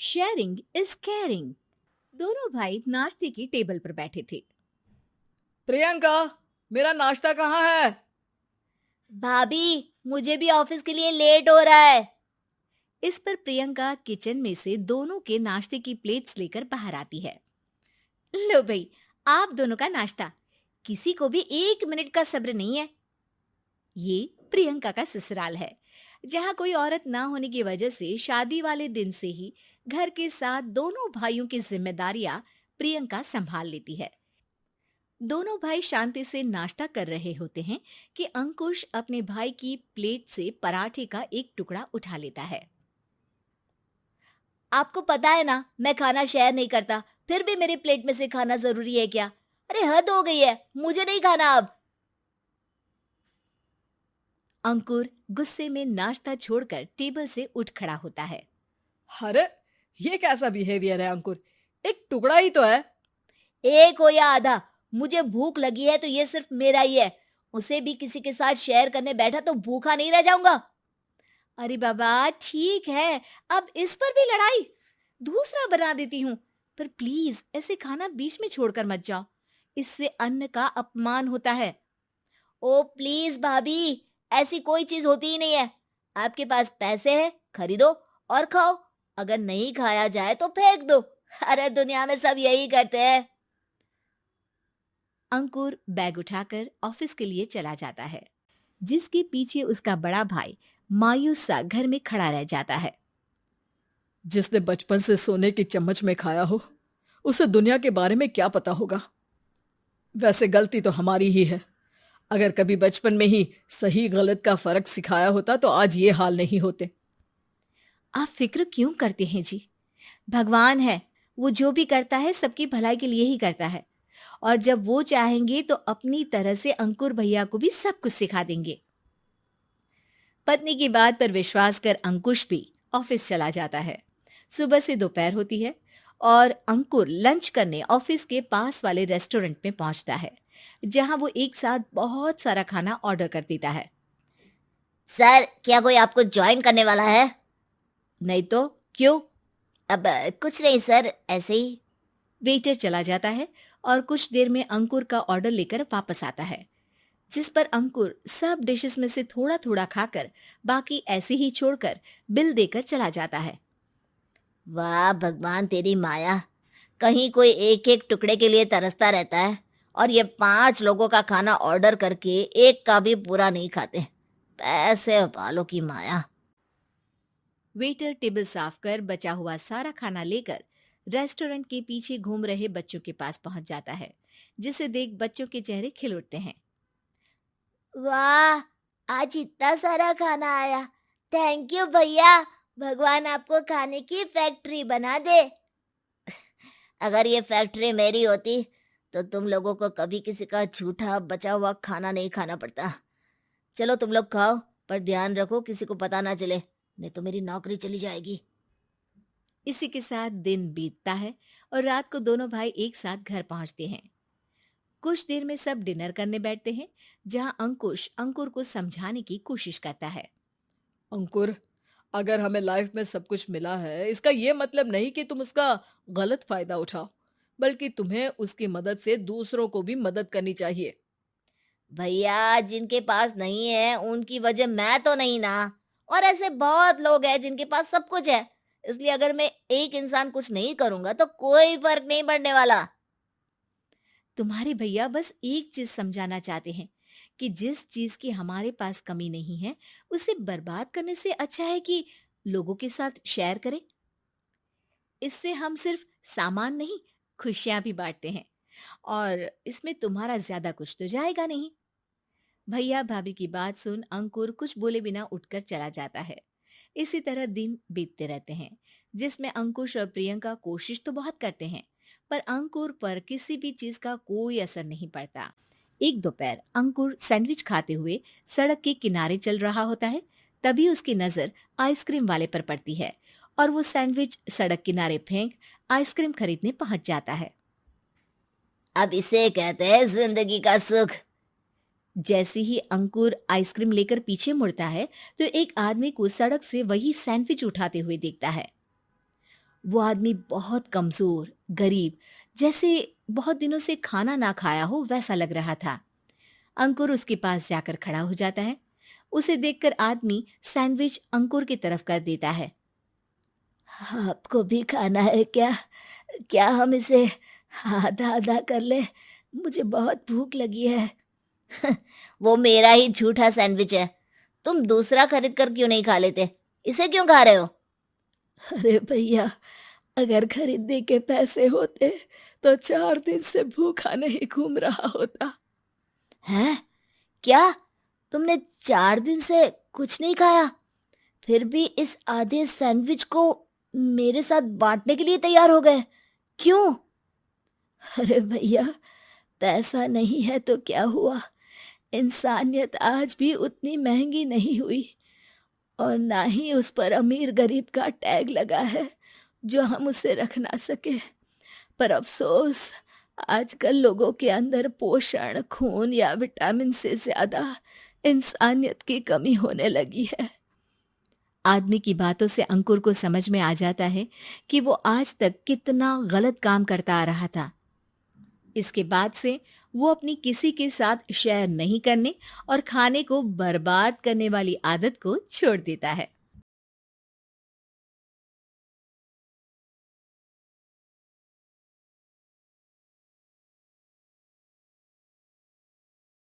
Sharing is caring. दोनों भाई नाश्ते की टेबल पर बैठे थे। प्रियंका, मेरा नाश्ता कहाँ है? भाभी, मुझे भी ऑफिस के लिए लेट हो रहा है। इस पर प्रियंका किचन में से दोनों के नाश्ते की प्लेट्स लेकर बाहर आती है। लो भाई, आप दोनों का नाश्ता। किसी को भी 1 मिनट का सब्र नहीं है। ये प्रियंका का ससुराल है, जहाँ कोई औरत ना होने की वजह से शादी वाले दिन से ही घर के साथ दोनों भाइयों की जिम्मेदारियां प्रियंका संभाल लेती है। दोनों भाई शांति से नाश्ता कर रहे होते हैं कि अंकुश अपने भाई की प्लेट से पराठे का एक टुकड़ा उठा लेता है। आपको पता है ना, मैं खाना शेयर नहीं करता, फिर भी मेरी प्लेट में से खाना जरूरी है क्या? अरे हद हो गई है, मुझे नहीं खाना अब। अंकुर गुस्से में नाश्ता छोड़कर टेबल से उठ खड़ा होता है। अरे, ये कैसा बिहेवियर है अंकुर? एक टुकड़ा ही तो है। एक हो या आधा, मुझे भूख लगी है तो ये सिर्फ मेरा ही है। उसे भी किसी के साथ शेयर करने बैठा तो भूखा नहीं रह जाऊंगा। अरे बाबा ठीक है, अब इस पर भी लड़ाई। दूसरा बना देती हूँ, पर प्लीज ऐसे खाना बीच में छोड़कर मत जाओ। इससे अन्न का अपमान होता है। ओ प्लीज भाभी, ऐसी कोई चीज होती ही नहीं है। आपके पास पैसे हैं, खरीदो और खाओ। अगर नहीं खाया जाए तो फेंक दो। अरे दुनिया में सब यही करते हैं। अंकुर बैग उठाकर ऑफिस के लिए चला जाता है, जिसके पीछे उसका बड़ा भाई मायूस सा घर में खड़ा रह जाता है। जिसने बचपन से सोने की चम्मच में खाया हो, उसे दुनिया के बारे में क्या पता होगा। वैसे गलती तो हमारी ही है। अगर कभी बचपन में ही सही गलत का फर्क सिखाया होता तो आज ये हाल नहीं होते। आप फिक्र क्यों करते हैं जी? भगवान है, वो जो भी करता है सबकी भलाई के लिए ही करता है। और जब वो चाहेंगे तो अपनी तरह से अंकुर भैया को भी सब कुछ सिखा देंगे। पत्नी की बात पर विश्वास कर अंकुश भी ऑफिस चला जाता है। सुबह से दोपहर होती है और अंकुर लंच करने ऑफिस के पास वाले रेस्टोरेंट में पहुंचता है, जहां वो एक साथ बहुत सारा खाना ऑर्डर कर देता है। सर, क्या कोई आपको ज्वाइन करने वाला है? नहीं तो क्यों? अब कुछ नहीं सर, ऐसे ही। वेटर चला जाता है और कुछ देर में अंकुर का ऑर्डर लेकर वापस आता है, जिस पर अंकुर सब डिशेस में से थोड़ा थोड़ा खाकर बाकी ऐसे ही छोड़कर बिल देकर चला जाता है। वाह भगवान, तेरी माया। कहीं कोई एक एक टुकड़े के लिए तरसता रहता है और ये 5 लोगों का खाना ऑर्डर करके एक का भी पूरा नहीं खाते। पैसे वालों की माया। वेटर टेबल साफ कर बचा हुआ सारा खाना लेकर रेस्टोरेंट के पीछे घूम रहे बच्चों के पास पहुंच जाता है, जिसे देख बच्चों के चेहरे खिल उठते हैं। वाह, आज इतना सारा खाना आया। थैंक यू भैया। भगवान आपको खाने की फैक्ट्री बना दे। अगर ये फैक्ट्री मेरी होती तो तुम लोगों को कभी किसी का झूठा बचा हुआ खाना नहीं खाना पड़ता। चलो तुम लोग खाओ, पर ध्यान रखो किसी को पता ना चले, नहीं तो मेरी नौकरी चली जाएगी। इसी के साथ दिन बीतता है और रात को दोनों भाई एक साथ घर पहुंचते हैं। कुछ देर में सब डिनर करने बैठते हैं, जहां अंकुश अंकुर को समझाने की कोशिश करता है। अंकुर, अगर हमें लाइफ में सब कुछ मिला है, इसका ये मतलब नहीं कि तुम उसका गलत फायदा उठाओ, बल्कि तुम्हें उसकी मदद से दूसरों को भी मदद करनी चाहिए। भैया, जिनके पास नहीं है उनकी वजह मैं तो नहीं ना। और ऐसे बहुत लोग हैं जिनके पास सब कुछ है। इसलिए अगर मैं एक इंसान कुछ नहीं करूंगा तो कोई फर्क नहीं पड़ने वाला। तुम्हारे भैया बस एक चीज समझाना चाहते हैं कि जिस चीज की हमारे पास कमी नहीं है, उसे बर्बाद करने से अच्छा है कि लोगों के साथ शेयर करें। इससे हम सिर्फ सामान नहीं, खुशियां भी बांटते हैं, और इसमें तुम्हारा ज्यादा कुछ तो जाएगा नहीं। भैया भाभी की बात सुन अंकुर कुछ बोले बिना उठकर चला जाता है। इसी तरह दिन बीतते रहते हैं, जिसमें अंकुश और प्रियंका कोशिश तो बहुत करते हैं, पर अंकुर पर किसी भी चीज का कोई असर नहीं पड़ता। एक दोपहर अंकुर सैंडविच खाते हुए सड़क के किनारे चल रहा होता है। तभी उसकी नजर आइसक्रीम वाले पर पड़ती है और वो सैंडविच सड़क किनारे फेंक आइसक्रीम खरीदने पहुंच जाता है। अब इसे कहते हैं जिंदगी का सुख। जैसे ही अंकुर आइसक्रीम लेकर पीछे मुड़ता है, तो एक आदमी को सड़क से वही सैंडविच उठाते हुए देखता है। वो आदमी बहुत कमजोर, गरीब, जैसे बहुत दिनों से खाना ना खाया हो वैसा लग रहा था। अंकुर उसके पास जाकर खड़ा हो जाता है। उसे देखकर आदमी सैंडविच अंकुर की तरफ कर देता है। आपको भी खाना है क्या? क्या हम इसे आधा आधा कर ले? मुझे बहुत भूख लगी है। वो मेरा ही झूठा सैंडविच है। तुम दूसरा खरीद कर क्यों नहीं खा लेते? इसे क्यों खा रहे हो? अरे भैया, अगर खरीदने के पैसे होते तो 4 दिन से भूखा नहीं घूम रहा होता। हैं? क्या? तुमने 4 दिन से कुछ नहीं खाया, फिर भी इस आधे सैंडविच को मेरे साथ बांटने के लिए तैयार हो गए? क्यों? अरे भैया, पैसा नहीं है तो क्या हुआ, इंसानियत आज भी उतनी महंगी नहीं हुई, और ना ही उस पर अमीर गरीब का टैग लगा है जो हम उसे रख ना सके। पर अफसोस, आजकल लोगों के अंदर पोषण, खून या विटामिन से ज्यादा इंसानियत की कमी होने लगी है। आदमी की बातों से अंकुर को समझ में आ जाता है कि वो आज तक कितना गलत काम करता आ रहा था। इसके बाद से वो अपनी किसी के साथ शेयर नहीं करने और खाने को बर्बाद करने वाली आदत को छोड़ देता है।